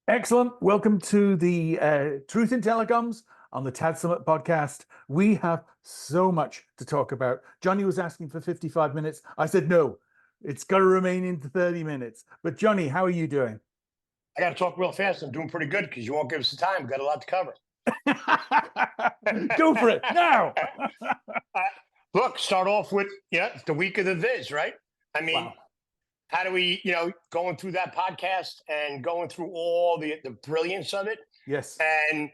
Excellent. Welcome to the Truth in Telecoms on the TAD Summit podcast. We have so much to talk about. Johnny was asking for 55 minutes. I said, no, it's got to remain into 30 minutes. But Johnny, how are you doing? I got to talk real fast. I'm doing pretty good because you won't give us the time. We've got a lot to cover. Go for it now. Look, start off with the week of the Viz, right? I mean, Wow. how do we, going through that podcast and going through all the brilliance of it. Yes. And,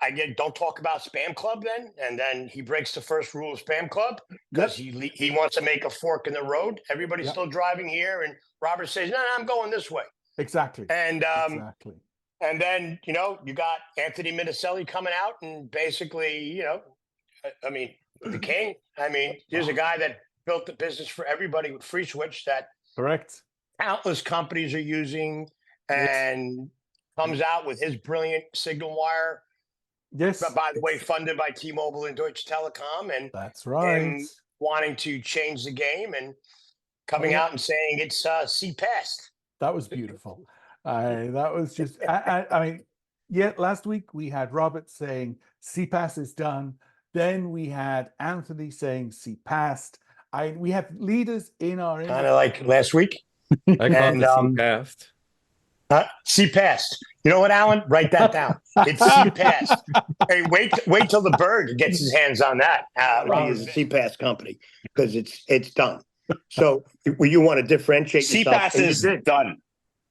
I get, don't talk about Spam Club then. And then he breaks the first rule of Spam Club because he wants to make a fork in the road. Everybody's still driving here. And Robert says, no, I'm going this way. Exactly. And, exactly. And then, you got Anthony Minicelli coming out and basically, the king. Here's a guy that built the business for everybody with Free Switch that correct countless companies are using and comes out with his brilliant Signalwire. Yes. But by the way, funded by T-Mobile and Deutsche Telekom. And that's right. And wanting to change the game and coming out and saying it's CPass. That was beautiful. That was just, last week we had Robert saying CPass is done. Then we had Anthony saying CPass. We have leaders in our kind of like last week. I call it CPass. CPass. You know what, Alan? Write that down. It's CPass. Hey, wait till the bird gets his hands on that. Is a CPass company because it's done. So you want to differentiate yourself. CPass is done.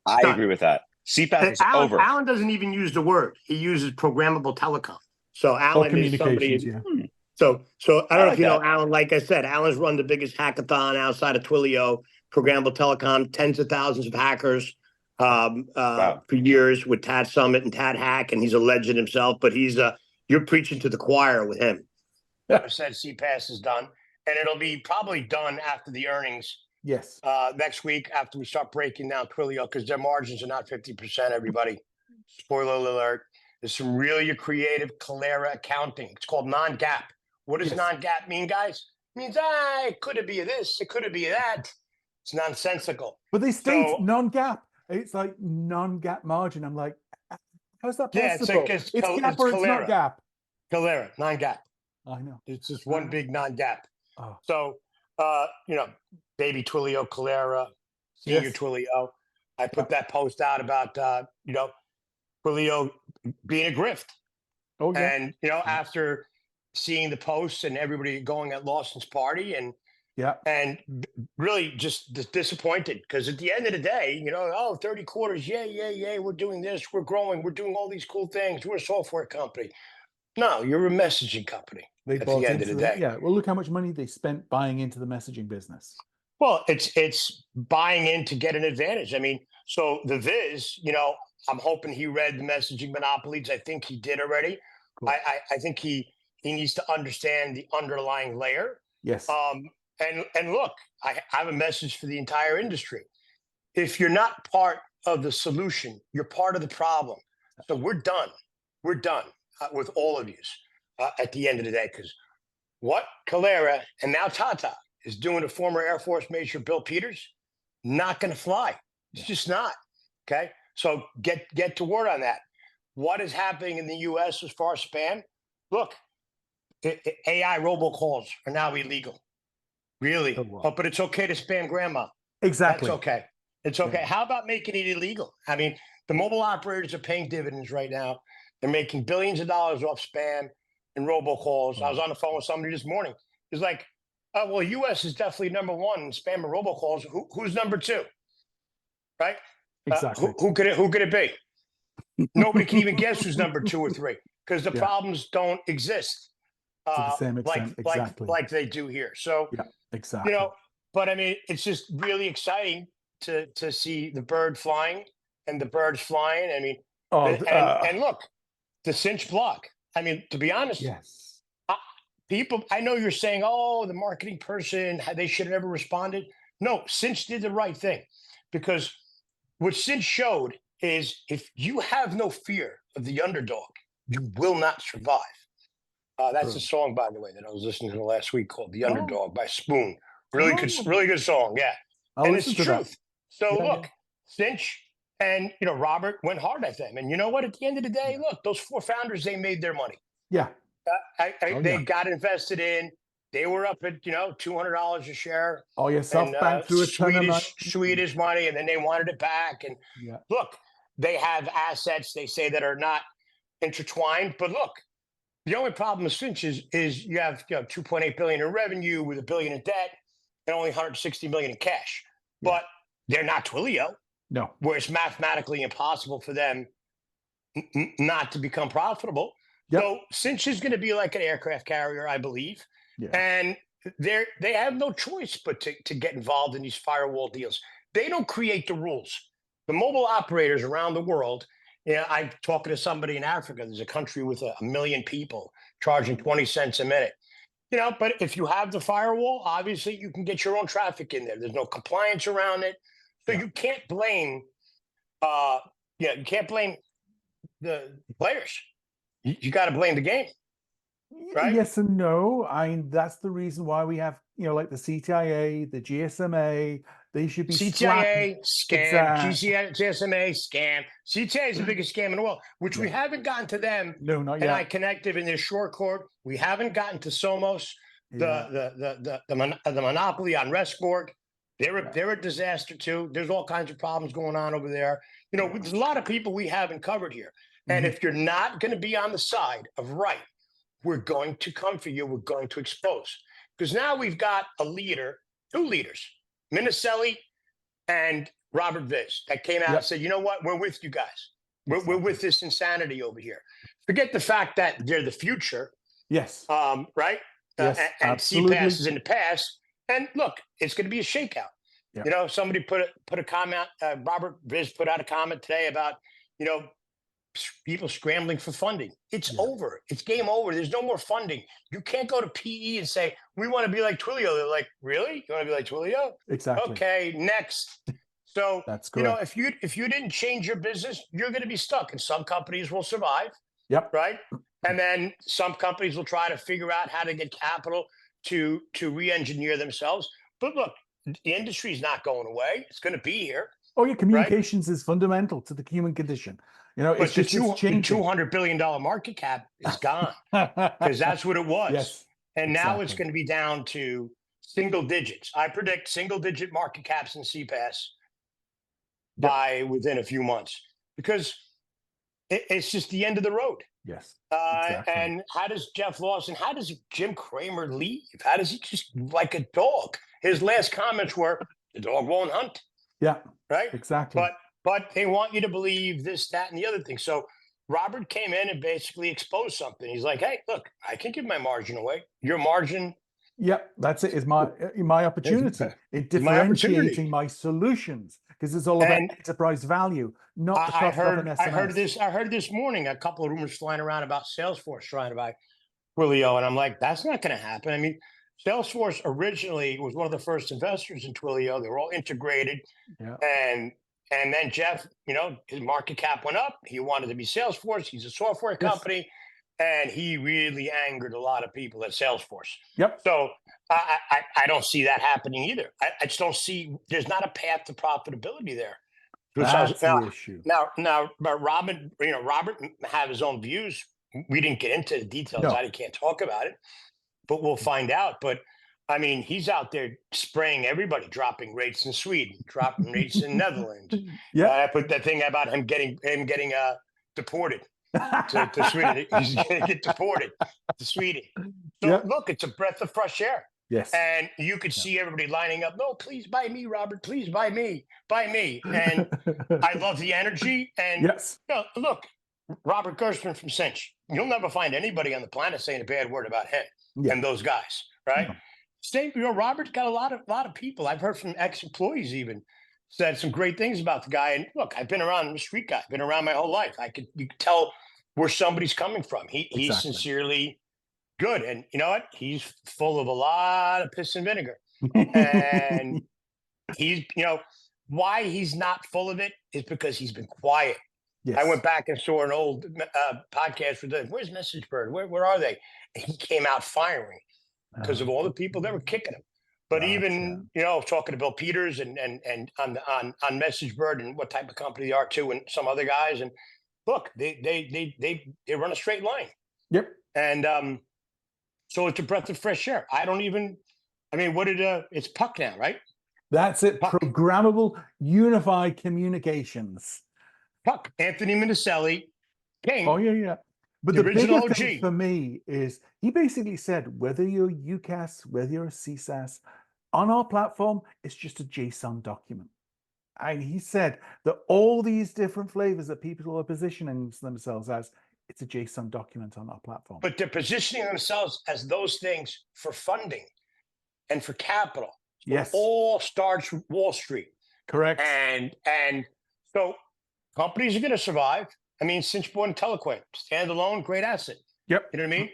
I agree with that. CPass is over. Alan doesn't even use the word. He uses programmable telecom. So Alan is somebody. So I don't know if you know Alan. Like I said, Alan's run the biggest hackathon outside of Twilio, programmable telecom, tens of thousands of hackers for years with TAD Summit and TadHack, and he's a legend himself. But you're preaching to the choir with him. I said CPass is done, and it'll be probably done after the earnings. Yes. Next week after we start breaking down Twilio because their margins are not 50%. Everybody, spoiler alert. There's some really creative Calera accounting. It's called non-GAAP. What does non-GAAP mean, guys? It means, it could be this, it could be that. It's nonsensical. But they state non-GAAP. It's like non-GAAP margin. I'm like, how's that possible? Yeah, it's GAAP or it's not GAAP. Calera, non-GAAP. I know. It's just one big non-GAAP. Oh. So, baby Twilio, Calera, senior Twilio. I put that post out about, Twilio being a grift. Oh, yeah. And, after seeing the posts and everybody going at Lawson's party and really just disappointed because at the end of the day, 30 quarters, we're doing this, we're growing, we're doing all these cool things, we're a software company. No, you're a messaging company at the end of the day. Yeah, well, look how much money they spent buying into the messaging business. Well, it's buying in to get an advantage. So the Viz, I'm hoping he read the messaging monopolies. I think he did already. Cool. I think he needs to understand the underlying layer. Yes. And look, I have a message for the entire industry. If you're not part of the solution, you're part of the problem. So we're done. We're done with all of you at the end of the day. Because what Calera and now Tata is doing to former Air Force Major Bill Peters, not going to fly. It's just not. Okay. So get to work on that. What is happening in the U.S. as far as spam? Look, AI robocalls are now illegal. Really? Oh, wow. But it's okay to spam grandma. Exactly. That's okay. It's okay. Yeah. How about making it illegal? The mobile operators are paying dividends right now. They're making billions of dollars off spam and robocalls. I was on the phone with somebody this morning. He's like, well, U.S. is definitely number one in spam and robocalls. Who's number two? Right? Exactly. Who could it be? Nobody can even guess who's number 2 or 3 because the problems don't exist to the same extent, like they do here. So, exactly. But it's just really exciting to see the bird flying and the birds flying. And look, the Sinch blog. To be honest, yes. People, I know you're saying, oh, the marketing person, they should have never responded. No, Sinch did the right thing because what Sinch showed is if you have no fear of the underdog, you will not survive. That's a song, by the way, that I was listening to last week called "The Underdog" by Spoon. Really good song. Yeah, and it's the truth. So look, Sinch And, Robert went hard at them. And you know what? At the end of the day, look, those 4 founders, they made their money. Yeah. They got invested in. They were up at, $200 a share. Oh, yeah. SoftBank threw a ton of money. Swedish money, and then they wanted it back. And look, they have assets, they say, that are not intertwined. But look, the only problem with Sinch is you have 2.8 billion in revenue with $1 billion in debt and only 160 million in cash. Yeah. But they're not Twilio. No. Where it's mathematically impossible for them not to become profitable. Yep. So Sinch is going to be like an aircraft carrier, I believe. Yeah. And they have no choice but to get involved in these firewall deals. They don't create the rules. The mobile operators around the world, I'm talking to somebody in Africa. There's a country with 1 million people charging 20 cents a minute. But if you have the firewall, obviously you can get your own traffic in there. There's no compliance around it. So you can't blame you can't blame the players. You got to blame the game. Right? Yes and no. That's the reason why we have, like the CTA, the GSMA. They should be CTA scam, GSMA scam. CTA is the biggest scam in the world, which we haven't gotten to them. No, not and yet. I connected in their short court. We haven't gotten to Somos, the monopoly on Resborg. They're a disaster too. There's all kinds of problems going on over there. There's a lot of people we haven't covered here. And if you're not going to be on the side of right, we're going to come for you. We're going to expose. Because now we've got a leader, 2 leaders, Minicelli and Robert Vis, that came out and said, you know what? We're with you guys. We're with this insanity over here. Forget the fact that they're the future. Yes. Right? Yes, and absolutely. CPass is in the past. And look, it's going to be a shakeout. Yep. Somebody put a comment. Robert Vis put out a comment today about, people scrambling for funding. It's over. It's game over. There's no more funding. You can't go to PE and say, we want to be like Twilio. They're like, really? You want to be like Twilio? Exactly. Okay, next. So, that's correct. if you didn't change your business, you're going to be stuck. And some companies will survive. Yep. Right. And then some companies will try to figure out how to get capital to re-engineer themselves. But look, the industry is not going away. It's going to be here. Oh, yeah. Communications is fundamental to the human condition. But the $200 billion market cap is gone because that's what it was. Yes, and now it's going to be down to single digits. I predict single digit market caps in CPass by within a few months because it's just the end of the road. Yes. Exactly. And how does Jeff Lawson, how does Jim Cramer leave? How does he just like a dog? His last comments were, the dog won't hunt. Yeah. Right? Exactly. But they want you to believe this, that, and the other thing. So Robert came in and basically exposed something. He's like, hey, look, I can give my margin away. Your margin. Yeah, that's it. Is my opportunity in differentiating my solutions, because it's all about enterprise value, not the cost of an SMS. I heard this morning a couple of rumors flying around about Salesforce trying to buy Twilio, and I'm like, that's not going to happen. I mean, Salesforce originally was one of the first investors in Twilio. They were all integrated, and then Jeff, his market cap went up. He wanted to be Salesforce. He's a software company. And he really angered a lot of people at Salesforce. Yep. So I don't see that happening either. I just don't see. There's not a path to profitability there. That's the issue. Now, but Robert have his own views. We didn't get into the details. I can't talk about it, but we'll find out. But I mean, he's out there spraying everybody, dropping rates in Sweden, dropping rates in Netherlands. Yeah. I put that thing about him getting deported. to Sweden. He's going to get deported to Sweden. So look, it's a breath of fresh air. Yes. And you could see everybody lining up. No, please buy me, Robert. Please buy me. Buy me. And I love the energy. And look, Robert Gerstmann from Sinch. You'll never find anybody on the planet saying a bad word about him and those guys, right? Robert's got a lot of people. I've heard from ex-employees even said some great things about the guy. And look, I've been around, I'm a street guy. I've been around my whole life. You could tell where somebody's coming from. He's sincerely good. And you know what? He's full of a lot of piss and vinegar. And he's, why he's not full of it is because he's been quiet. Yes. I went back and saw an old podcast with where's Message Bird? Where are they? And he came out firing because of all the people that were kicking him. But Gotcha. even, you know, talking to Bill Peters and on Message Bird and what type of company they are too, and some other guys. And look, they run a straight line. Yep. And so it's a breath of fresh air. It's Puck now, right? That's it. Puck. Programmable Unified Communications. Puck, Anthony Minicelli, King. Oh, yeah. But The the original bigger thing OG. for me is he basically said, whether you're UCaaS, whether you're a CCaaS, on our platform, it's just a JSON document. And he said that all these different flavors that people are positioning themselves as, it's a JSON document on our platform. But they're positioning themselves as those things for funding and for capital. So Yes. It all starts with Wall Street. Correct. And so companies are going to survive. I mean, Sinch bought Telecoms, standalone, great asset. Yep. You know what I mean?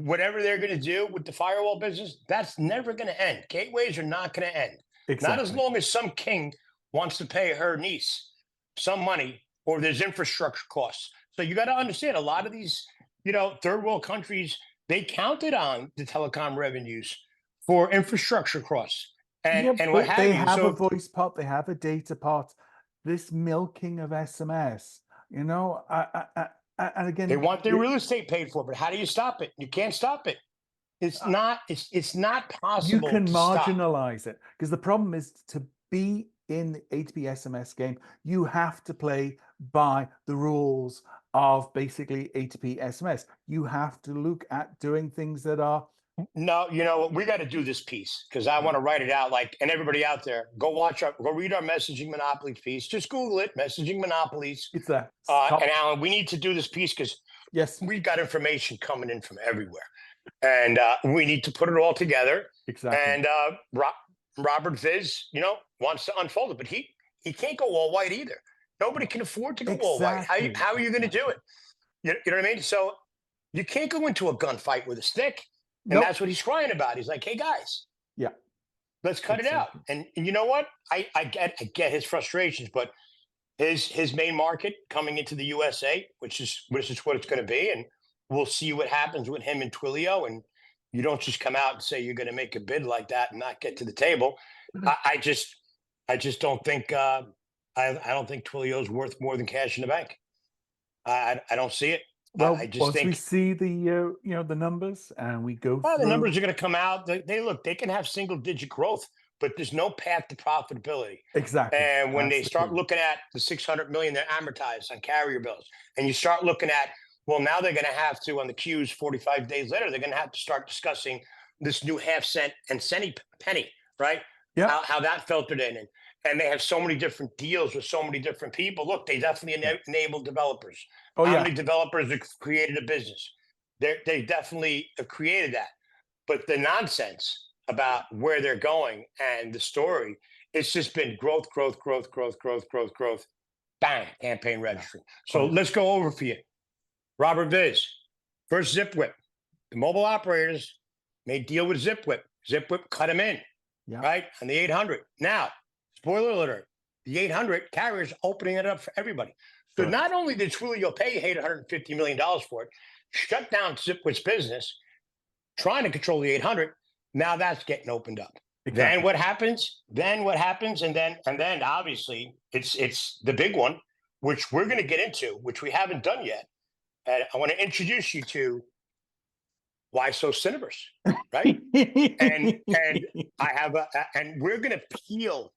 Whatever they're going to do with the firewall business, that's never going to end. Gateways are not going to end. Exactly. Not as long as some king wants to pay her niece some money or there's infrastructure costs. So you got to understand a lot of these, you know, third world countries, they counted on the telecom revenues for infrastructure costs and what have they you. have a voice part, they have a data part. This milking of SMS, you know, and again, they want their real estate paid for, but how do you stop it? You can't stop it. It's not possible. You can to marginalize it, because the problem is, to be in the A2P SMS game, you have to play by the rules of basically A2P SMS. You have to look at doing things that are. No, you know, we got to do this piece because I want to write it out. Like, and everybody out there, go read our messaging monopoly piece. Just Google it, messaging monopolies. It's there. And Alan, we need to do this piece because yes, we've got information coming in from everywhere, and we need to put it all together. Exactly. And Robert Vis, you know, wants to unfold it, but he can't go all white either. Nobody can afford to go all white. How are you going to do it? You know what I mean? So you can't go into a gunfight with a stick. And that's what he's crying about. He's like, hey, guys, let's cut it out. And you know what? I get his frustrations, but his main market coming into the USA, which is what it's going to be. And we'll see what happens with him and Twilio. And you don't just come out and say you're going to make a bid like that and not get to the table. I just don't think I don't think Twilio is worth more than cash in the bank. I don't see it. Well, I just once think we see the the numbers and we go through, the numbers are going to come out. They can have single digit growth, but there's no path to profitability. Exactly. And when they start looking at the 600 million they're amortized on carrier bills, and you start looking at, well, now they're going to have to, on the queues 45 days later, they're going to have to start discussing this new half cent and penny, right? Yeah. How that filtered in. And they have so many different deals with so many different people. Look, they definitely enable developers. How many developers have created a business? They definitely have created that. But the nonsense about where they're going and the story, it's just been growth. Bang, campaign registry. So let's go over for you. Robert Vis, first ZipWhip. The mobile operators made deal with ZipWhip. ZipWhip cut them in, right, on the 800. Now, spoiler alert, the 800 carriers opening it up for everybody. So not only did Twilio pay $850 million for it, shut down ZipWhip's business, trying to control the 800, now that's getting opened up. Exactly. Then what happens? And then obviously it's the big one, which we're going to get into, which we haven't done yet. And I want to introduce you to Why So Cineverse, right? and I have and we're going to peel.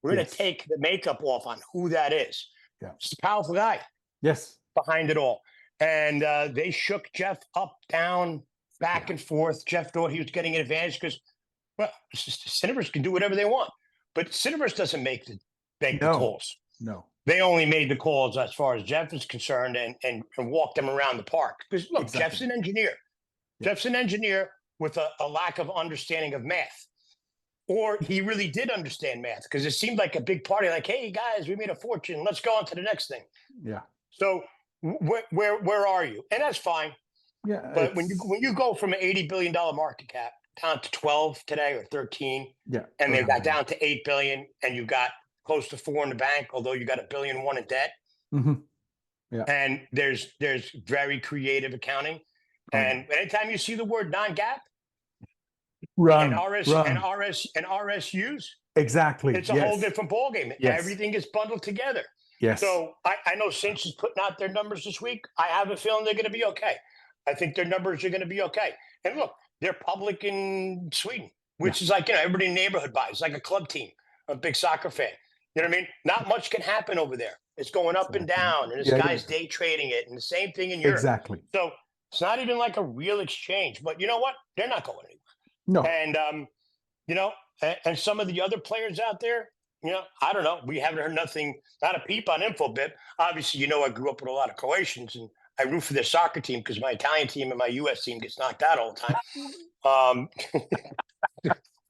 We're going to take the makeup off on who that is. Yeah. Just a powerful guy. Yes. Behind it all. And they shook Jeff up, down, back and forth. Jeff thought he was getting an advantage because, well, Cineverse can do whatever they want. But Cineverse doesn't make the calls. No. They only made the calls as far as Jeff is concerned and walked them around the park. Because, look, Jeff's an engineer. Yeah. Jeff's an engineer with a lack of understanding of math. Or he really did understand math because it seemed like a big party, like, hey, guys, we made a fortune. Let's go on to the next thing. Yeah. So where are you? And that's fine. Yeah. But when you go from an $80 billion market cap down to 12 today or 13, and they got down to 8 billion, and you got close to 4 in the bank, although you got $1.1 billion in debt. Mm-hmm. Yeah. And there's very creative accounting. And anytime you see the word non-GAAP, Run, and run. RSUs. Exactly. It's a whole different ballgame. Yes. Everything is bundled together. Yes. So I know Sinch is putting out their numbers this week. I have a feeling they're going to be okay. I think their numbers are going to be okay. And look, they're public in Sweden, which is like, everybody in the neighborhood buys. It's like a club team, a big soccer fan. You know what I mean? Not much can happen over there. It's going up and down, and this guy's day trading it, and the same thing in Europe. Exactly. So it's not even like a real exchange. But you know what? They're not going anywhere. No. And and some of the other players out there, I don't know. We haven't heard nothing, not a peep on Infobip. Obviously, I grew up with a lot of Croatians, and I root for their soccer team because my Italian team and my U.S. team gets knocked out all the time.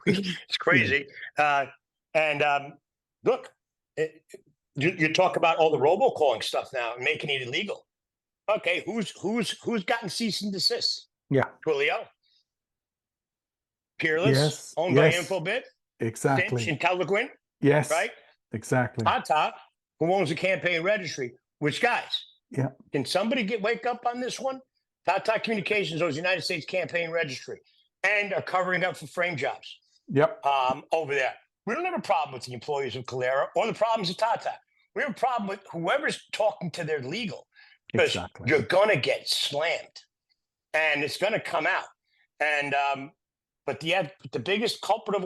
It's crazy. Look, you talk about all the robocalling stuff now and making it illegal. Okay, who's gotten cease and desist? Yeah. Twilio, Peerless, owned by Infobip. Exactly. Sinch and Telecoms. Yes. Right. Exactly. TadHack, who owns the campaign registry. Which guys? Yeah. Can somebody wake up on this one? TadHack Communications owns the United States campaign registry and are covering up for frame jobs. Yep. Over there. We don't have a problem with the employees of Kalera or the problems of TadHack. We have a problem with whoever's talking to their legal, because you're going to get slammed and it's going to come out. And but the biggest culprit,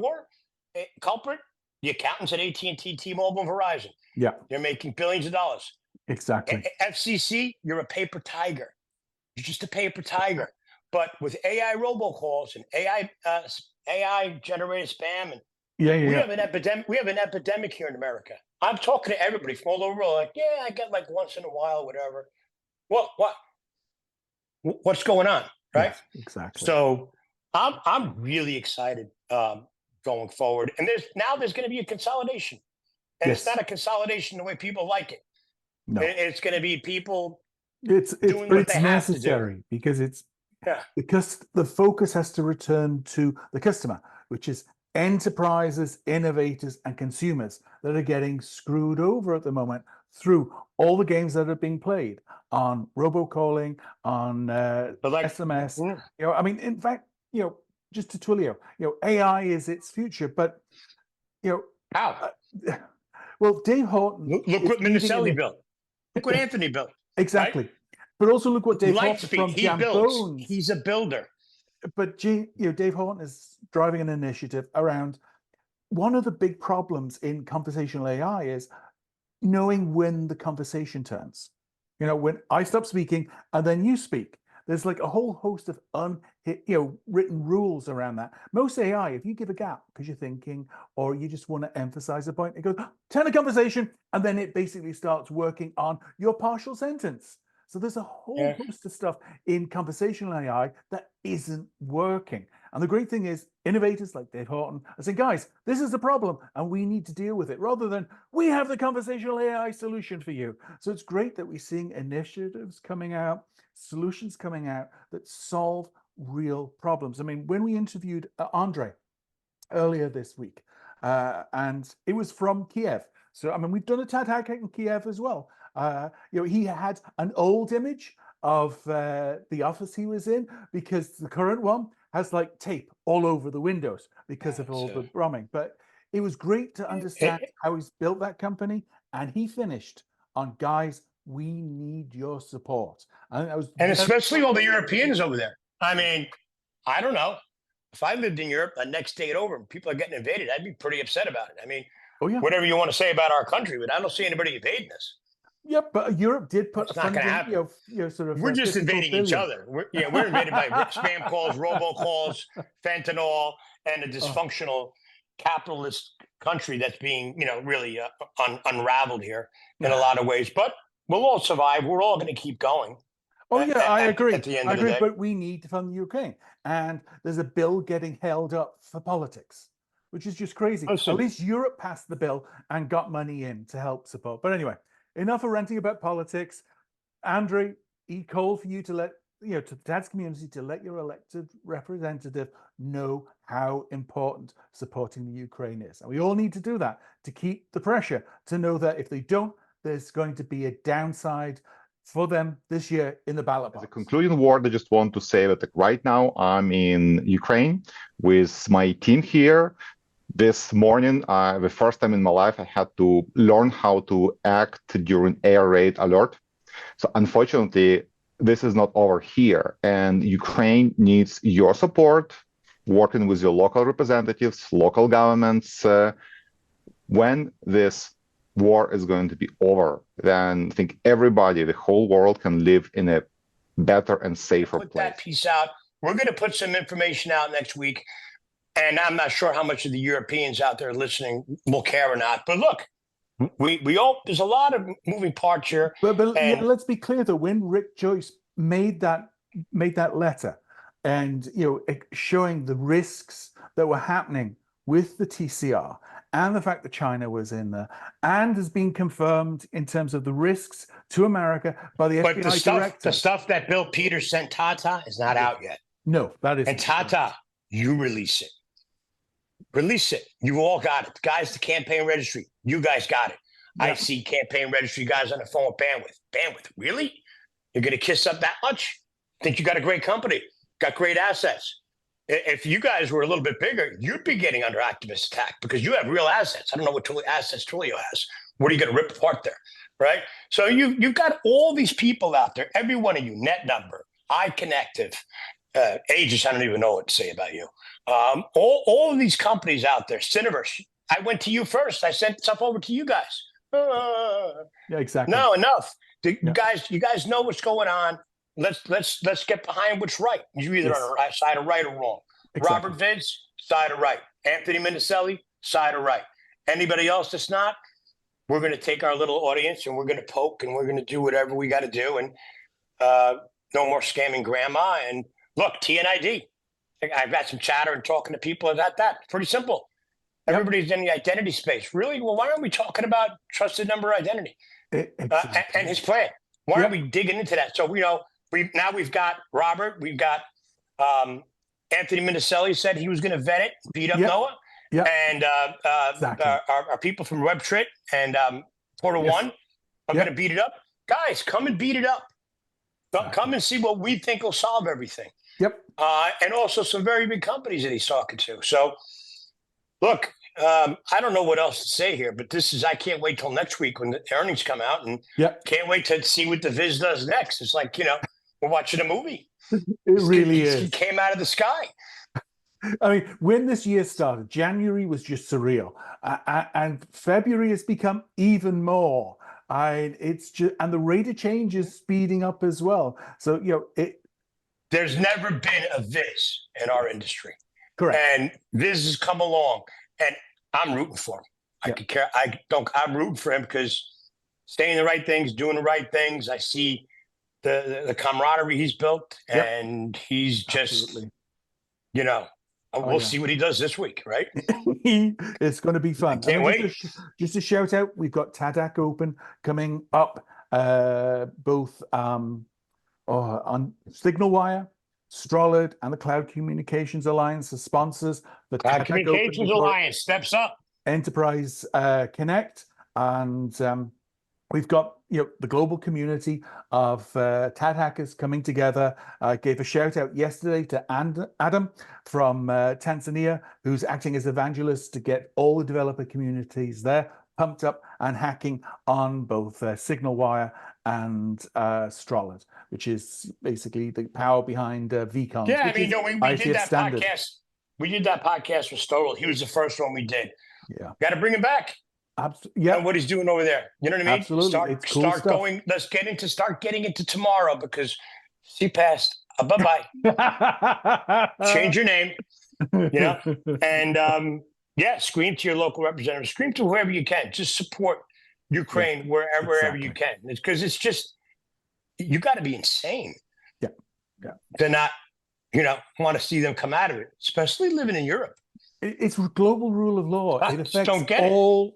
the accountants at AT&T, T-Mobile, and Verizon. Yeah. They're making billions of dollars. Exactly. FCC, you're a paper tiger. You're just a paper tiger. But with AI robocalls and AI generated spam, and we have an epidemic. We have an epidemic here in America. I'm talking to everybody from all over the world. Like, I get like once in a while, whatever. What's going on, right? Yes, exactly. So I'm really excited going forward. And there's going to be a consolidation, and it's not a consolidation the way people like it. No, it's going to be people. It's necessary because because the focus has to return to the customer, which is enterprises, innovators, and consumers that are getting screwed over at the moment through all the games that are being played on robocalling, on SMS. I mean, in fact, just to Twilio, AI is its future, but how? Well, Dave Horton. Look what Minicelli built. Look what Anthony built. Exactly. Right? But also look what Dave Horton from he builds. He's a builder. But Dave Horton is driving an initiative around one of the big problems in conversational AI is knowing when the conversation turns. When I stop speaking and then you speak. There's like a whole host of written rules around that. Most AI, if you give a gap because you're thinking or you just want to emphasize a point, it goes, turn a conversation, and then it basically starts working on your partial sentence. So there's a whole host of stuff in conversational AI that isn't working. And the great thing is innovators like Dave Horton are saying, guys, this is the problem and we need to deal with it, rather than we have the conversational AI solution for you. So it's great that we're seeing initiatives coming out, solutions coming out that solve real problems. I mean, when we interviewed Andre earlier this week, and it was from Kiev. So, I mean, we've done a TadHack in Kiev as well. He had an old image of the office he was in because the current one has like tape all over the windows because of all the bombing. But it was great to understand how he's built that company, and he finished on, guys, we need your support. And especially all the Europeans over there. I mean, I don't know. If I lived in Europe, the next state over, and people are getting invaded, I'd be pretty upset about it. I mean, whatever you want to say about our country, but I don't see anybody invading us. Yep, but Europe did put it's not going to happen. Sort of. We're just invading each other. We're invaded by spam calls, robocalls, fentanyl, and a dysfunctional capitalist country that's being, really unraveled here in a lot of ways. But we'll all survive. We're all going to keep going. Oh yeah, I agree. At the end of the day, but we need to fund the Ukraine, and there's a bill getting held up for politics, which is just crazy. At least Europe passed the bill and got money in to help support. But anyway, enough of ranting about politics. Andre, he called for you to let to the TADS community to let your elected representative know how important supporting the Ukraine is, and we all need to do that to keep the pressure to know that if they don't, there's going to be a downside for them this year in the ballot As a box? concluding word, I just want to say that right now I'm in Ukraine with my team here. This morning, the first time in my life, I had to learn how to act during air raid alert. So unfortunately, this is not over here, and Ukraine needs your support, working with your local representatives, local governments. When this war is going to be over, then I think everybody, the whole world, can live in a better and safer Put place. that piece out. We're going to put some information out next week. And I'm not sure how much of the Europeans out there listening will care or not. But look, we all, there's a lot of moving parts here. But yeah, and let's be clear though, when Rick Joyce made that letter and showing the risks that were happening with the TCR and the fact that China was in there and has been confirmed in terms of the risks to America by the but FBI director. the stuff that Bill Peters sent Tata is not out yet. No, that is. And Tata, you release it. Release it. You all got it. Guys, the campaign registry, you guys got it. Yeah. I see campaign registry guys on the phone with bandwidth. Bandwidth, really? You're going to kiss up that much? Think you got a great company, got great assets. If you guys were a little bit bigger, you'd be getting under activist attack because you have real assets. I don't know what assets Twilio has. What are you going to rip apart there, right? So you've got all these people out there, every one of you, NetNumber, iConnective, Aegis, I don't even know what to say about you. All of these companies out there, Cineverse, I went to you first. I sent stuff over to you guys. Yeah, exactly. No, enough. You guys know what's going on. Let's get behind what's right. You're either on the right side of right or wrong. Exactly. Robert Vis, side of right. Anthony Minicelli, side of right. Anybody else that's not, we're going to take our little audience and we're going to poke and we're going to do whatever we got to do. And no more scamming grandma. And look, TNID. I've got some chatter and talking to people about that. Pretty simple. Everybody's in the identity space. Really? Well, why aren't we talking about trusted number identity and his plan? Why aren't we digging into that? So, we've got Robert, we've got Anthony Minicelli said he was going to vet it, beat up Noah. Yeah. And our people from WebTrit and Portal One are going to beat it up. Guys, come and beat it up. Come and see what we think will solve everything. Yep. And also some very big companies that he's talking to. So, look, I don't know what else to say here, but I can't wait till next week when the earnings come out and can't wait to see what the Viz does next. It's like, we're watching a movie. It really is. He came out of the sky. I mean, when this year started, January was just surreal. And February has become even more. It's just, and the rate of change is speeding up as well. So, there's never been a Viz in our industry. Correct. And Viz has come along and I'm rooting for him. I'm rooting for him because saying the right things, doing the right things. I see the camaraderie he's built and he's just, we'll see what he does this week, right? It's going to be fun. Can't wait. Just a shout out, we've got TadHack Open coming up, both on Signalwire, Strollard, and the Cloud Communications Alliance as sponsors. The Cloud Communications Alliance steps up. Enterprise Connect, and we've got the global community of TadHackers coming together. I gave a shout out yesterday to Adam from Tanzania, who's acting as evangelist to get all the developer communities there pumped up and hacking on both Signalwire and Strollard, which is basically the power behind VCons. Yeah, I mean, we did that podcast. We did that podcast with Strollard. He was the first one we did. Yeah, got to bring him back. Yeah, and what he's doing over there. You know what I mean? Absolutely. Start going. Let's start getting into tomorrow because CPass. Bye. Change your name. And scream to your local representative. Scream to whoever you can. Just support Ukraine wherever you can. Because it's just you got to be insane. Yeah. To not, want to see them come out of it, especially living in Europe. It's global rule of law. It affects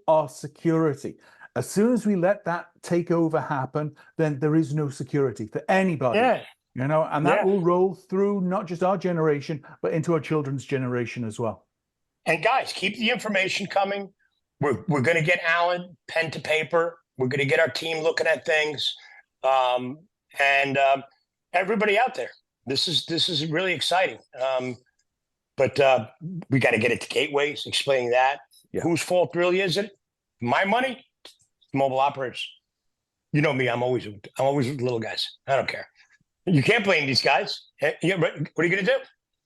our security. As soon as we let that takeover happen, then there is no security for anybody. Yeah. And that will roll through not just our generation, but into our children's generation as well. And guys, keep the information coming. We're going to get Alan pen to paper. We're going to get our team looking at things. And everybody out there, this is really exciting. But we got to get it to gateways, explaining that. Yeah. Whose fault really is it? My money, mobile operators. You know me, I'm always with little guys. I don't care. You can't blame these guys. What are you going to do?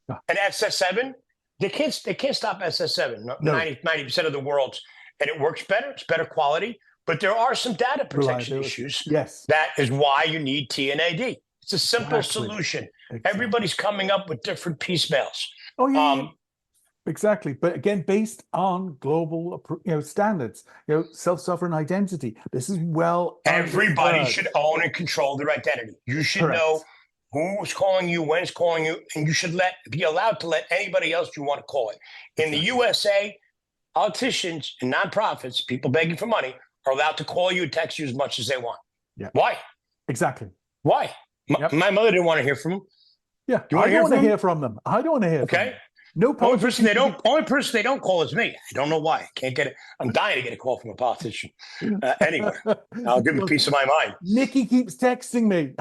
No. And SS7, they can't stop SS7. No. 90% of the world's, and it works better. It's better quality, but there are some data protection issues. Yes. That is why you need TNAD. It's a simple solution. Exactly. Everybody's coming up with different piecemeals. Oh yeah. Exactly. But again, based on global, standards, self-sovereign identity. This is well. Everybody should own and control their identity. You should know who's calling you, when it's calling you, and you should be allowed to let anybody else you want to call it. In the USA, politicians and nonprofits, people begging for money, are allowed to call you and text you as much as they want. Yeah. Why? Exactly. Why? My mother didn't want to hear from them. Yeah. You want I don't want to hear from them. I don't want to hear from them. No only person they don't call is me. I don't know why. I can't get it. I'm dying to get a call from a politician. Anyway, I'll give them a piece of my mind. Nikki keeps texting me.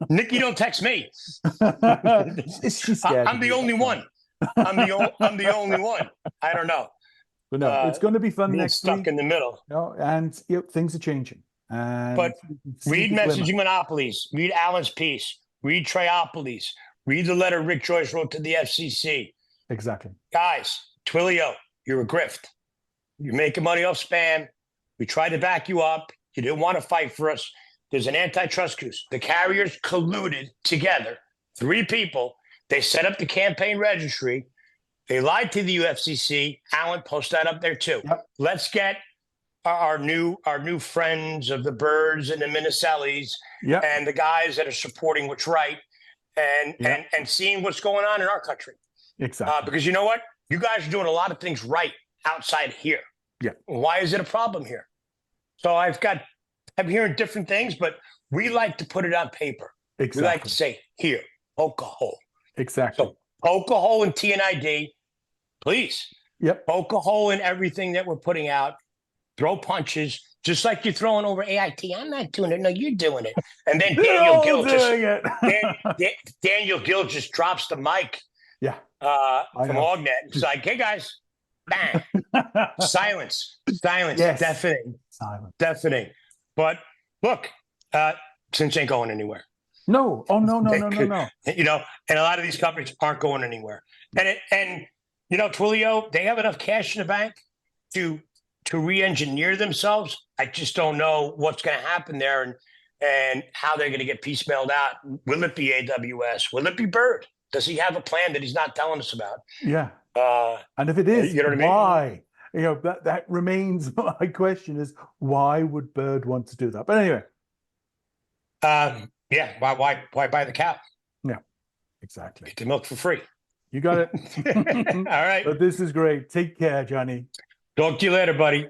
Nikki, don't text me. She's scared. I'm the only one. I'm the only one. I don't know. But no, it's going to be fun next stuck week. In the middle. And things are changing. But read Messaging Monopolies. Read Alan's piece. Read Triopolis. Read the letter Rick Joyce wrote to the FCC. Exactly. Guys, Twilio, you're a grift. You're making money off spam. We tried to back you up. You didn't want to fight for us. There's an antitrust case. The carriers colluded together, 3 people. They set up the campaign registry. They lied to the UFCC. Alan, post that up there too. Yep. Let's get our new friends of the Birds and the Minicellis and the guys that are supporting what's right and seeing what's going on in our country. Exactly. Because you know what? You guys are doing a lot of things right outside here. Yeah. Why is it a problem here? So I'm hearing different things, but we like to put it on paper. Exactly. We like to say, here, poke a hole. Exactly. So poke a hole in TNID, please. Yep. Poke a hole in everything that we're putting out. Throw punches, just like you're throwing over AIT. I'm not doing it. No, you're doing it. And then Daniel Gill just drops the mic. Yeah. From Augnet. It's like, hey guys, bang. Silence. Yes. Deafening. But look, Sinch ain't going anywhere. No. Oh, no. And a lot of these companies aren't going anywhere. And Twilio, they have enough cash in the bank to re-engineer themselves. I just don't know what's going to happen there and how they're going to get piecemealed out. Will it be AWS? Will it be Bird? Does he have a plan that he's not telling us about? Yeah. And if it is, why? That remains my question is, why would Bird want to do that? But anyway. Why buy the cow? Yeah, exactly. Get the milk for free. You got it. All right. But this is great. Take care, Johnny. Talk to you later, buddy.